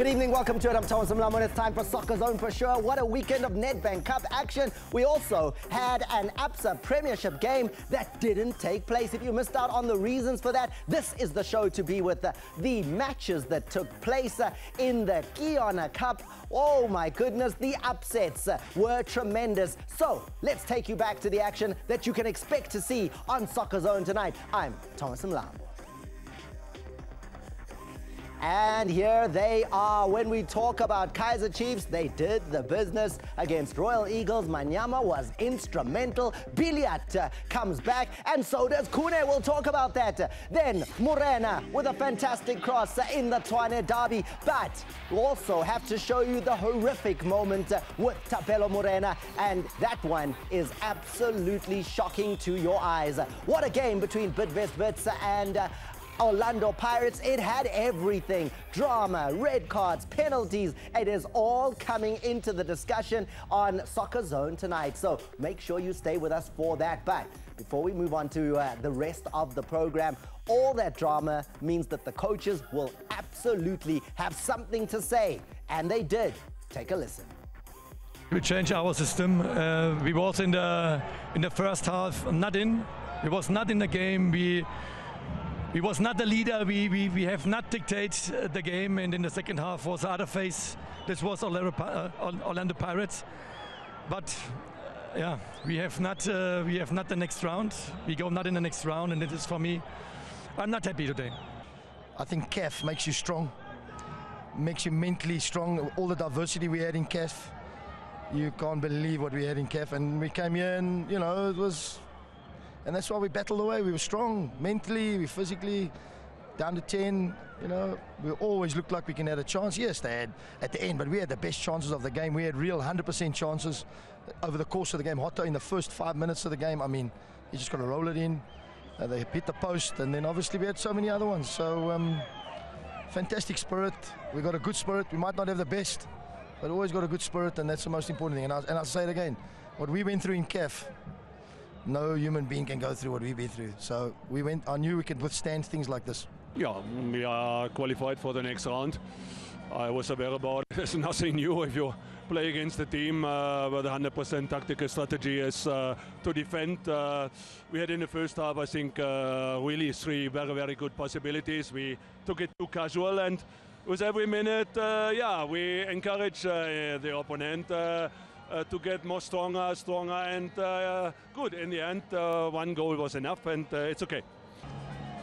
Good evening, welcome to it. I'm Thomas Mlambo. It's time for Soccerzone for sure. What a weekend of Nedbank Cup action. We also had an ABSA Premiership game that didn't take place. If you missed out on the reasons for that, this is the show to be with. The matches that took place in the Kiona Cup. Oh my goodness, the upsets were tremendous. So let's take you back to the action that you can expect to see on Soccerzone tonight. I'm Thomas Mlambo. And here they are. When we talk about Kaizer Chiefs, they did the business against Royal Eagles. Manyama was instrumental. Biliat comes back, and so does Kune. We'll talk about that. Then Morena with a fantastic cross in the Tshwane derby. But we also have to show you the horrific moment with Tapelo Morena, and that one is absolutely shocking to your eyes. What a game between Bidvest Wits and Orlando Pirates. It had everything. Drama, red cards, penalties. It is all coming into the discussion on Soccerzone tonight. So make sure you stay with us for that. But before we move on to the rest of the program, all that drama means that the coaches will absolutely have something to say. And they did. Take a listen. We changed our system. We was in the first half not in. We was not in the game. We was not the leader. We have not dictated the game, and in the second half was the other phase. This was Orlando Pirates, but yeah, we have not the next round. We go not in the next round, and it is for me. I'm not happy today. I think CAF makes you strong, makes you mentally strong. All the diversity we had in CAF, you can't believe what we had in CAF, and we came here, and you know it was. And that's why we battled away. We were strong mentally, we physically, down to 10. You know, we always looked like we can have a chance. Yes, they had at the end, but we had the best chances of the game. We had real 100% chances over the course of the game. Hotto in the first 5 minutes of the game, I mean, you just got to roll it in. They hit the post, and then obviously we had so many other ones. So, fantastic spirit. We got a good spirit. We might not have the best, but always got a good spirit, and that's the most important thing. And I'll say it again, what we went through in CAF, no human being can go through what we've been through. So I knew we could withstand things like this. Yeah, we are qualified for the next round. I was aware about it. There's nothing new if you play against a team where the 100% tactical strategy is to defend. We had in the first half, I think, really 3 very, very good possibilities. We took it too casual, and with every minute, we encourage the opponent to get more stronger, and good. In the end, 1 goal was enough, and it's okay.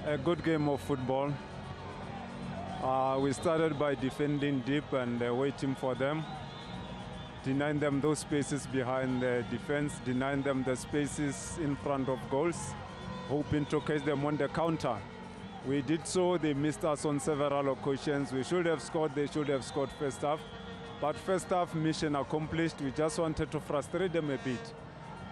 A good game of football. We started by defending deep and waiting for them, denying them those spaces behind the defense, denying them the spaces in front of goals, hoping to catch them on the counter. We did so. They missed us on several occasions. We should have scored. They should have scored first half. But first half, mission accomplished. We just wanted to frustrate them a bit.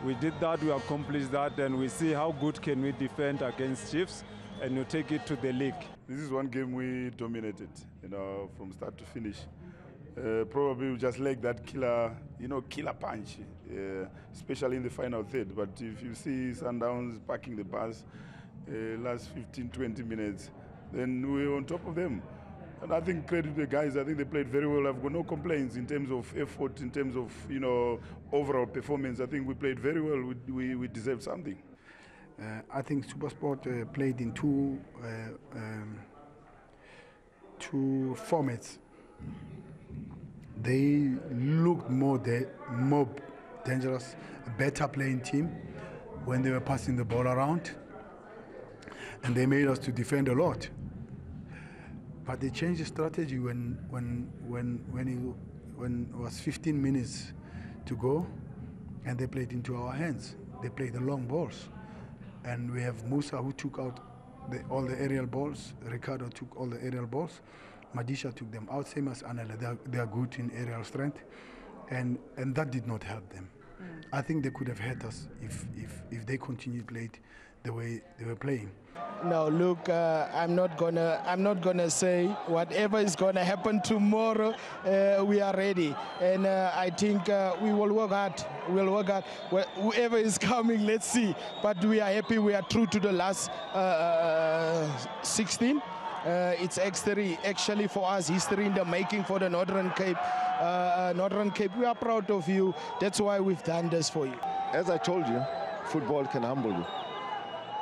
We did that, we accomplished that, and we see how good can we defend against Chiefs, and we take it to the league. This is one game we dominated, you know, from start to finish. Probably we just lacked that killer punch, especially in the final third. But if you see Sundowns parking the bus last 15-20 minutes, then we were on top of them. And I think credit to the guys. I think they played very well. I've got no complaints in terms of effort, in terms of overall performance. I think we played very well. We deserve something. I think SuperSport played in two formats. They looked more dangerous, a better playing team when they were passing the ball around, and they made us to defend a lot. But they changed the strategy when it was 15 minutes to go, and they played into our hands. They played the long balls, and we have Musa who took out all the aerial balls. Ricardo took all the aerial balls. Madisha took them out. Same as Anela. They are good in aerial strength, and that did not help them. I think they could have hurt us if they continued played the way they were playing. No, look, I'm not gonna say whatever is gonna happen tomorrow. We are ready, and I think we will work hard. We'll work hard. Whoever is coming, let's see. But we are happy. We are true to the last 16. It's actually for us history in the making for the Northern Cape. Northern Cape, we are proud of you. That's why we've done this for you. As I told you, football can humble you.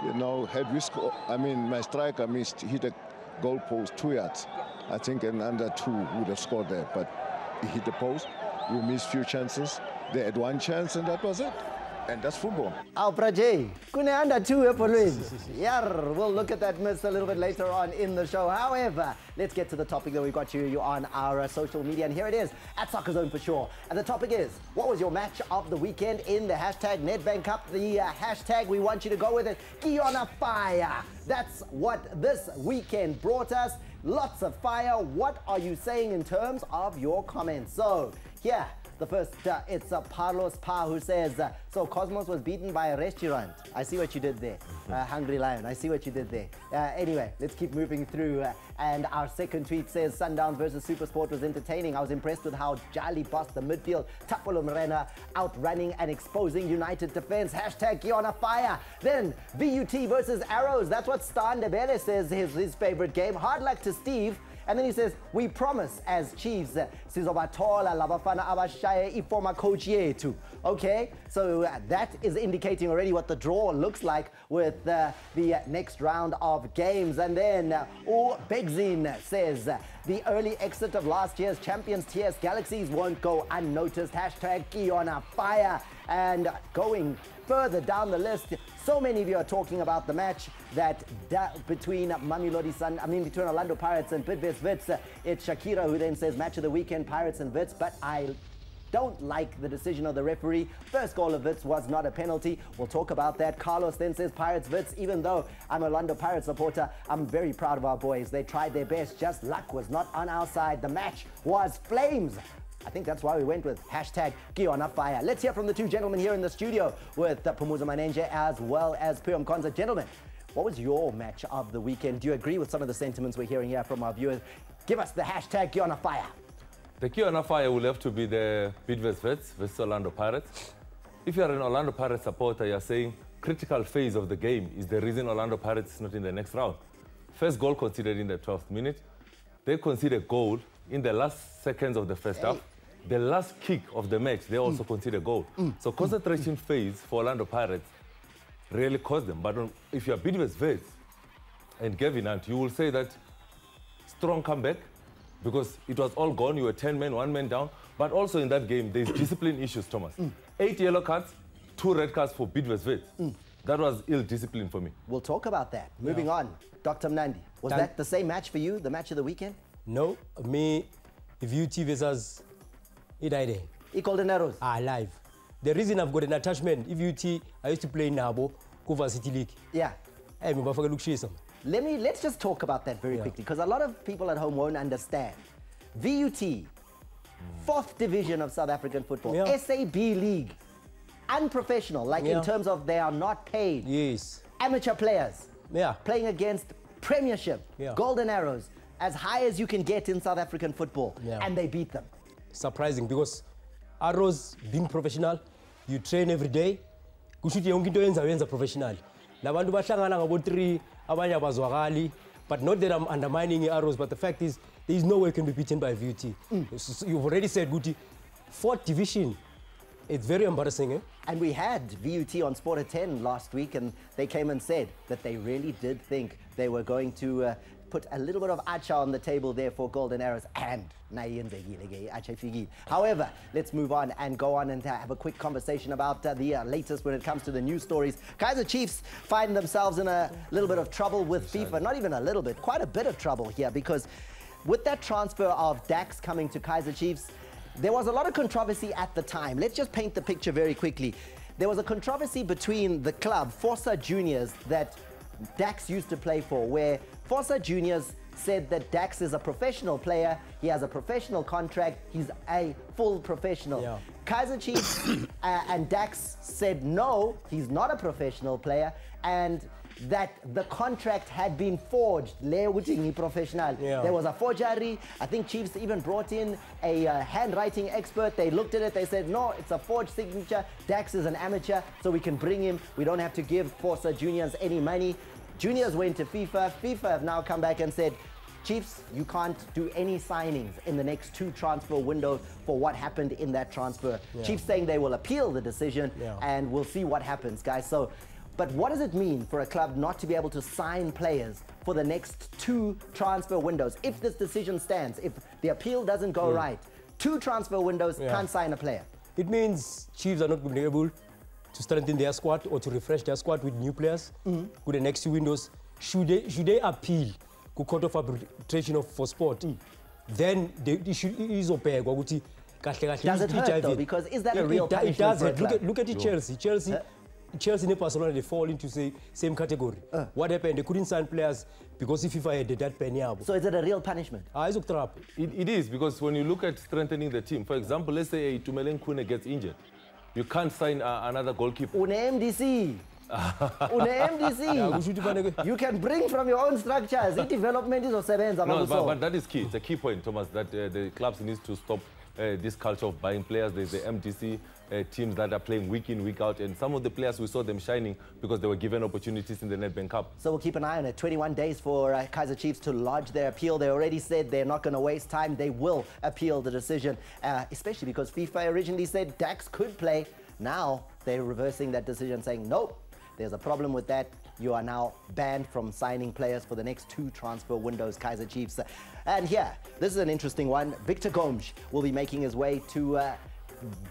You know, had we scored, I mean, my striker hit a goal post 2 yards. I think an under 2 would have scored there, but he hit the post. We missed few chances. They had one chance, and that was it. And that's football. Prajay, kune under 2 epoliweni. Yar, we'll look at that miss a little bit later on in the show. However, let's get to the topic that we got you on our social media, and here it is at Soccerzone for sure. And the topic is, what was your match of the weekend in the hashtag Nedbank Cup? The hashtag, we want you to go with it, Kiona Fire. That's what this weekend brought us. Lots of fire. What are you saying in terms of your comments? So, here. The first, it's Carlos Pa who says, so Cosmos was beaten by a restaurant. I see what you did there. Hungry Lion, I see what you did there. Anyway, let's keep moving through. And our second tweet says, Sundowns versus Supersport was entertaining. I was impressed with how Jali bossed the midfield. Tapolo Morena outrunning and exposing United defense. Hashtag Kiona Fire. Then VUT versus Arrows. That's what Stan Ndebele says is his favorite game. Hard luck to Steve. And then he says, we promise as Chiefs, sizobatola labafana abashaye ifoma coach yetu. Okay, so that is indicating already what the draw looks like with the next round of games. And then Begzin says, the early exit of last year's champions TS Galaxies won't go unnoticed. Hashtag Kiona Fire. And going further down the list, so many of you are talking about the match that between between Orlando Pirates and Bidvest Wits. It's Shakira who then says match of the weekend, Pirates and Wits, but I don't like the decision of the referee. First goal of Wits was not a penalty. We'll talk about that. Carlos then says Pirates Wits. Even though I'm a Orlando Pirates supporter, I'm very proud of our boys. They tried their best. Just luck was not on our side. The match was flames. I think that's why we went with hashtag Kiona Fire. Let's hear from the two gentlemen here in the studio with Pumuza Manenje as well as Piyom Konza. Gentlemen, what was your match of the weekend? Do you agree with some of the sentiments we're hearing here from our viewers? Give us the hashtag Kiona Fire. The Kiona Fire will have to be the Bidvest Wits versus Orlando Pirates. If you're an Orlando Pirates supporter, you're saying critical phase of the game is the reason Orlando Pirates is not in the next round. First goal conceded in the 12th minute. They conceded a goal in the last seconds of the first half. The last kick of the match, they also conceded a goal. So concentration phase for Orlando Pirates really cost them. But if you're Bidvest Wits and Gavin Hunt, you will say that strong comeback because it was all gone. You were 10 men, 1 man down. But also in that game, there's discipline issues, Thomas. 8 yellow cards, 2 red cards for Bidvest Wits. That was ill discipline for me. We'll talk about that. Moving on, Dr. Mnandi, was that the same match for you, the match of the weekend? No, me, VUT versus Idaide. Golden Arrows? Live. The reason I've got an attachment, VUT, I used to play in Nabo, Kuva City League. Yeah. Let's just talk about that very quickly, because a lot of people at home won't understand. VUT, 4th division of South African football, SAB League, unprofessional, like in terms of they are not paid. Yes. Amateur players playing against Premiership, Golden Arrows, as high as you can get in South African football, and they beat them. Surprising, because Arrows being professional, you train every day. Kushuti yonke into yenza professional. Labantu bahlangana ngabo 3 abanye abazwakali, but not that I'm undermining Arrows, but the fact is there is no way you can be beaten by VUT. You've already said Guti, 4th division. It's very embarrassing, eh? And we had VUT on Sport at 10 last week, and they came and said that they really did think they were going to put a little bit of acha on the table there for Golden Arrows, and however, let's move on and go on and have a quick conversation about the latest when it comes to the news stories. Kaizer Chiefs find themselves in a little bit of trouble with FIFA. Not even a little bit, quite a bit of trouble here, because with that transfer of Dax coming to Kaizer Chiefs, there was a lot of controversy at the time. Let's just paint the picture very quickly. There was a controversy between the club, Forza Juniors, that Dax used to play for, where Forza Juniors said that Dax is a professional player, he has a professional contract, he's a full professional. Kaizer Chiefs and Dax said no, he's not a professional player, and that the contract had been forged. There was a forgery. I think Chiefs even brought in a handwriting expert. They looked at it, they said, no, it's a forged signature. Dax is an amateur, so we can bring him. We don't have to give Forza Juniors any money. Juniors went to FIFA. FIFA have now come back and said, Chiefs, you can't do any signings in the next 2 transfer windows for what happened in that transfer. Chiefs saying they will appeal the decision and we'll see what happens, guys. So, but what does it mean for a club not to be able to sign players for the next 2 transfer windows? If this decision stands, if the appeal doesn't go right, 2 transfer windows, can't sign a player. It means Chiefs are not going to be able to strengthen their squad or to refresh their squad with new players with the next 2 windows. Should they appeal to Court of Arbitration for Sport, then they should obey. Does it hurt though? Because is that a real punishment? It does. Look at Chelsea and Barcelona, they fall into same category. What happened? They couldn't sign players because FIFA had that penny. So is it a real punishment? It is, because when you look at strengthening the team, for example, let's say Tumelen Kune gets injured, you can't sign another goalkeeper. MDC. You can bring from your own structures. Development is no, but that is key. It's a key point, Thomas, that the clubs need to stop this culture of buying players. There's the MTC teams that are playing week in, week out, and some of the players, we saw them shining because they were given opportunities in the Nedbank Cup. So we'll keep an eye on it. 21 days for Kaizer Chiefs to lodge their appeal. They already said they're not going to waste time. They will appeal the decision, especially because FIFA originally said Dax could play. Now they're reversing that decision, saying, nope, there's a problem with that. You are now banned from signing players for the next 2 transfer windows, Kaizer Chiefs. And here, this is an interesting one. Victor Gomes will be making his way to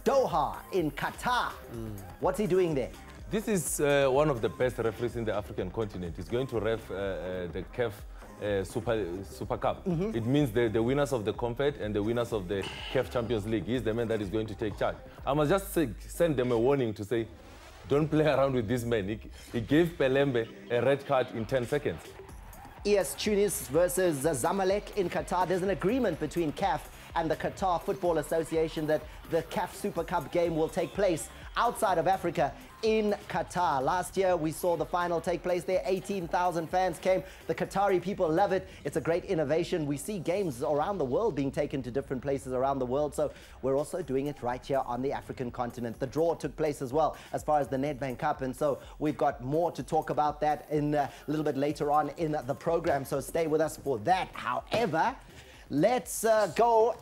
Doha in Qatar. What's he doing there? This is one of the best referees in the African continent. He's going to ref the CAF Super Cup. It means the winners of the Confed and the winners of the CAF Champions League. He's the man that is going to take charge. I must just send them a warning to say, don't play around with this man. He gave Pelembe a red card in 10 seconds. ES Tunis versus Zamalek in Qatar. There's an agreement between CAF and the Qatar Football Association that the CAF Super Cup game will take place outside of Africa in Qatar. Last year, we saw the final take place there. 18,000 fans came. The Qatari people love it. It's a great innovation. We see games around the world being taken to different places around the world. So we're also doing it right here on the African continent. The draw took place as well as far as the Nedbank Cup. And so we've got more to talk about that in a little bit later on in the program. So stay with us for that. However, let's go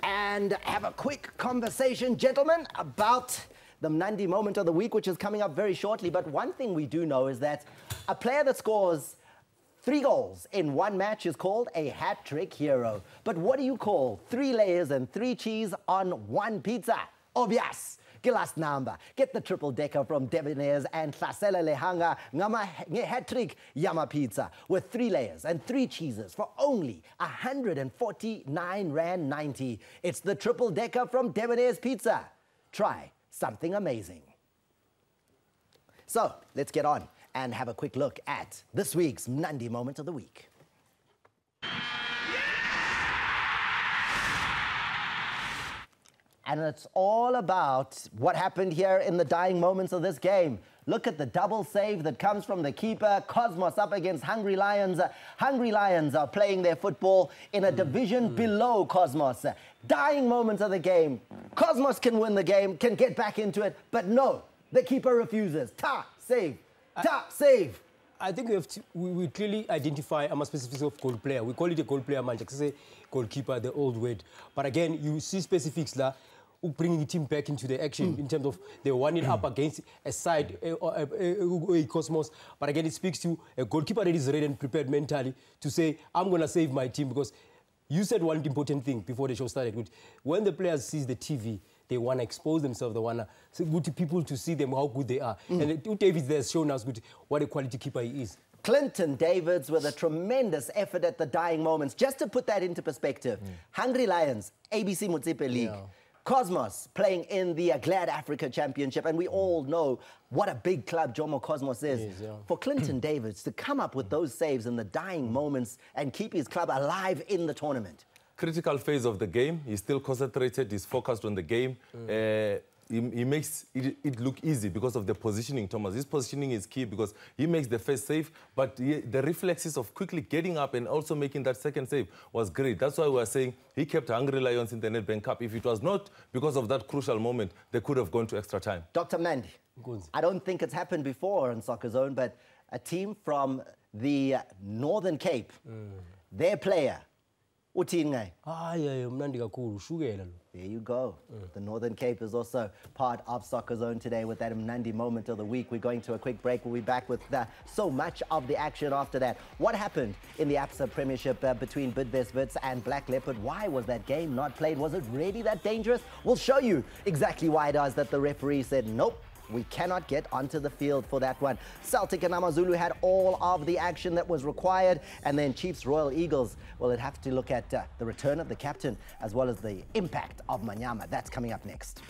and have a quick conversation, gentlemen, about the Mnandi moment of the week, which is coming up very shortly. But one thing we do know is that a player that scores 3 goals in one match is called a hat-trick hero. But what do you call 3 layers and 3 cheese on 1 pizza? Obvious. Gilas number. Get the triple decker from Debonair's and Hlasela Lehanga Ngama hat-trick Yama pizza with 3 layers and 3 cheeses for only 149 Rand 90. It's the triple decker from Debonair's Pizza. Try something amazing. So let's get on and have a quick look at this week's Mnandi moment of the week. And it's all about what happened here in the dying moments of this game. Look at the double save that comes from the keeper. Cosmos up against Hungry Lions. Hungry Lions are playing their football in a division below Cosmos. Dying moments of the game. Cosmos can win the game, can get back into it, but no, the keeper refuses. Save. Save. I think we clearly identify a specific of goal player. We call it a goal player, man. Just say goalkeeper, the old word. But again, you see specifics that bringing the team back into the action in terms of they winding up against a side, a Cosmos. But again, it speaks to a goalkeeper that is ready and prepared mentally to say, I'm going to save my team. Because you said one important thing before the show started. When the players see the TV, they want to expose themselves. They want to good people to see them, how good they are. And David has shown us what a quality keeper he is. Clinton Davids with a tremendous effort at the dying moments. Just to put that into perspective, Hungry Lions, ABC Motsepe League, Cosmos playing in the Glad Africa Championship, and we all know what a big club Jomo Cosmos is. For Clinton Davids to come up with those saves in the dying moments and keep his club alive in the tournament. Critical phase of the game. He's still concentrated. He's focused on the game. He makes it look easy because of the positioning, Thomas. His positioning is key because he makes the first save, but the reflexes of quickly getting up and also making that second save was great. That's why we're saying he kept Hungry Lions in the Nedbank Cup. If it was not because of that crucial moment, they could have gone to extra time. Dr. Mnandi, I don't think it's happened before in Soccerzone, but a team from the Northern Cape, their player. Uthini ngai? Hayi mnandi kakhulu ushukela lo. There you go. The Northern Cape is also part of Soccerzone today with that Mnandi moment of the week. We're going to a quick break. We'll be back with so much of the action after that. What happened in the ABSA Premiership between Bidvest Wits and Black Leopard? Why was that game not played? Was it really that dangerous? We'll show you exactly why it was that the referee said, nope, we cannot get onto the field for that one. Celtic and Amazulu had all of the action that was required. And then Chiefs Royal Eagles, well, it'd have to look at the return of the captain as well as the impact of Manyama. That's coming up next.